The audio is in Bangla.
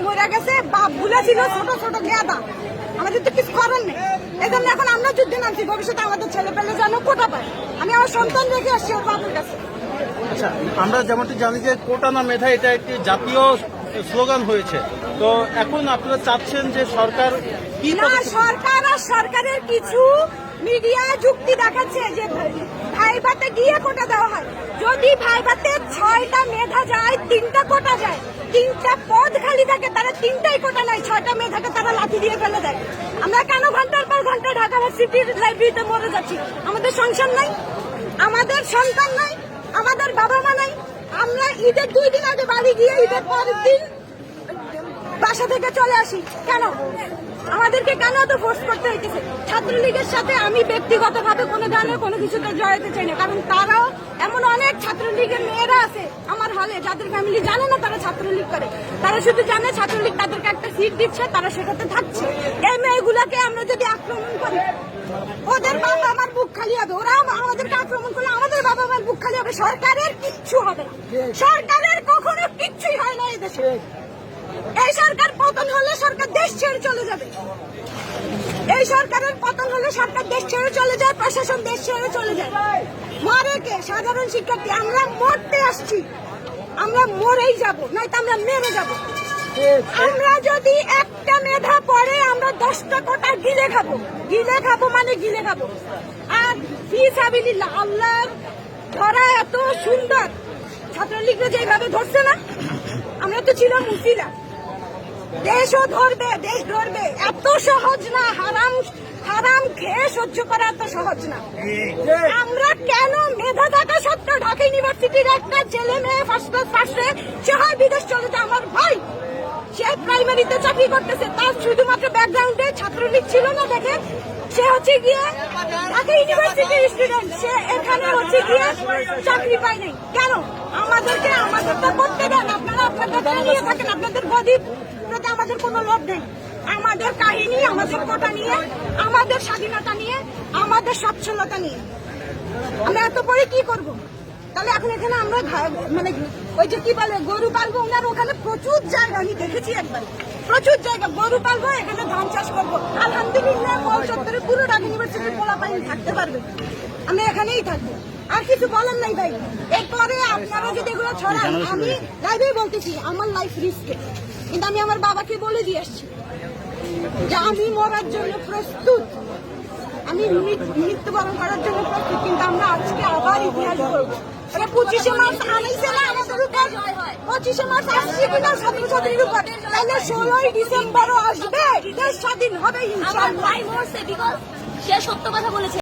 মরে গেছে, বাপগুলা ছিল ছোট ছোট গেদা, আমাদের তো কিছু করার নেই। এই জন্য এখন আমরা যুদ্ধে নামছি, ভবিষ্যতে আমাদের ছেলে পেলে যেন কোটা পায়। আমি আমার সন্তান রেখে আসছি ওর বাবার কাছে। আচ্ছা, আমরা যেমনটি জানি যে কোটা না মেধা এটা একটি জাতীয় স্লোগান হয়েছে, তো এখন আপনারা চাচ্ছেন যে সরকার কি না, সরকার আর সরকারের কিছু মিডিয়া যুক্তি দেখাচ্ছে যে ভাইভাতে গিয়ে কোটা দেওয়া হয়। যদি ভাইভাতে 6টা মেধা যায়, 3টা কোটা যায়, 3টা পদ খালি থাকে, তারা 3টাই কোটা নাই, 6টা মেধাকে তারা লাঠি দিয়ে ফেলে দেয়। আমরা কেন ঘন্টার পর ঘন্টা ঢাকা ভার্সিটির লাইব্রেরিতে মরে যাচ্ছি? আমাদের সংসার নাই, আমাদের সন্তান নাই, আমাদের বাবা মা নাই। আমরা ঈদের 2 দিন আগে বাড়ি গিয়ে ঈদের পরের দিন বাসা থেকে চলে আসি। কেন আমাদেরকে কেন তো ফোর্স করতে হইতেছে? ছাত্রলীগের সাথে আমি ব্যক্তিগতভাবে কোনো ধরনের কোনো কিছুতে জড়াতে চাই না, কারণ তারাও এমন অনেক ছাত্রলীগের মেয়েরা আছে আমার হলে যাদের ফ্যামিলি জানে না তারা ছাত্রলীগ করে। তারা শুধু জানে ছাত্রলীগ তাদেরকে একটা সিট দিচ্ছে, তারা সেটাতে থাকছে। এই মেয়েগুলাকে আমরা যদি আক্রমণ করি, ওদের বাবা আমার বুক খালি হবে। ওরা আমাদেরকে আক্রমণ করলে আমাদের বাবা আমার বুক খালি হবে। সরকারের কিচ্ছু হবে না, সরকারের কখনো কিচ্ছুই হয় না এই দেশে। এই সরকার পতন হলে সরকার দেশ ছেড়ে চলে যাবে। এই সরকারের পতন হলে সরকার দেশ ছেড়ে চলে যায়, প্রশাসন দেশ ছেড়ে চলে যায়। মরে কে? সাধারণ শিক্ষার্থী। আমরা মরতে আসছি, আমরা মরেই যাব, নয়তো আমরা মেরে যাব। আমরা যদি একটা মেধা পড়ে আমরা 10টা কোটা গিলে খাবো। গিলে খাবো মানে গিলে খাবো। আর ফিসাবিলিল্লাহ, আল্লাহর ধরা এত সুন্দর, ছাত্রলীগরা যেভাবে ধরছে না, আমরা তো ছিলাম মুসিরা। দেশও ধরবে, দেশ ধরবে, এত সহজ না। হারাম হারাম খেয়ে সহ্য করা এত সহজ না। আমরা কেন মেধা থাকা সত্ত্বেও ঢাকা ইউনিভার্সিটির একটা ছেলে মেয়ে ফার্স্ট সে হয় বিদেশ চলে যায়। আমার ভাই সে প্রাইমারিতে চাকরি করতেছে, তার শুধুমাত্র ব্যাকগ্রাউন্ডে ছাত্রলীগ ছিল না দেখে সে হচ্ছে গিয়ে ঢাকা ইউনিভার্সিটির স্টুডেন্ট, সে এখানে হচ্ছে গিয়ে চাকরি পায় নাই। কেন? আমাদেরটা করতে দেন, আপনারা আপনাদের নিয়ে থাকেন, আপনাদের গদির প্রতি আমাদের কোনো লোভ নেই। আমাদের কাহিনী, আমাদের কোটা নিয়ে, আমাদের স্বাধীনতা নিয়ে, আমাদের সচ্ছলতা নিয়ে। আমরা এত পরে কি করব? তাহলে এখন এখানে আমরা মানে ওই যে কি বলে গরু পালবো, ওনার ওখানে প্রচুর জায়গা, আমি দেখেছি একবার, প্রচুর জায়গা গরু পালবো, এখানে ধান চাষ করবো। আলহামদুলিল্লাহ মল চত্বরে পুরো ঢাকা ইউনিভার্সিটির পোলাপাইন থাকতে পারবে, আমি এখানেই থাকবো। আর কিছু বলার নাই ভাই। এরপরে আপনারা যদি এগুলো ছড়ান, আমি লাইভেই বলতেছি আমার লাইফ রিস্কে, কিন্তু আমি আমার বাবাকে বলে দিয়ে আসছি যে আমি মরার জন্য প্রস্তুত, আমি মৃত্যুবরণ করার জন্য প্রস্তুত। কিন্তু আমরা আজকে আবার ইতিহাস করবো। 25শে মার্চ আনাইছে না আমাদের উপর, 25শে মার্চ আসছে কিনা ছাত্রছাত্রীর উপর, তাহলে 16ই ডিসেম্বরও আসবে, দেশ স্বাধীন হবে ইনশাআল্লাহ। সে সত্য কথা বলেছে।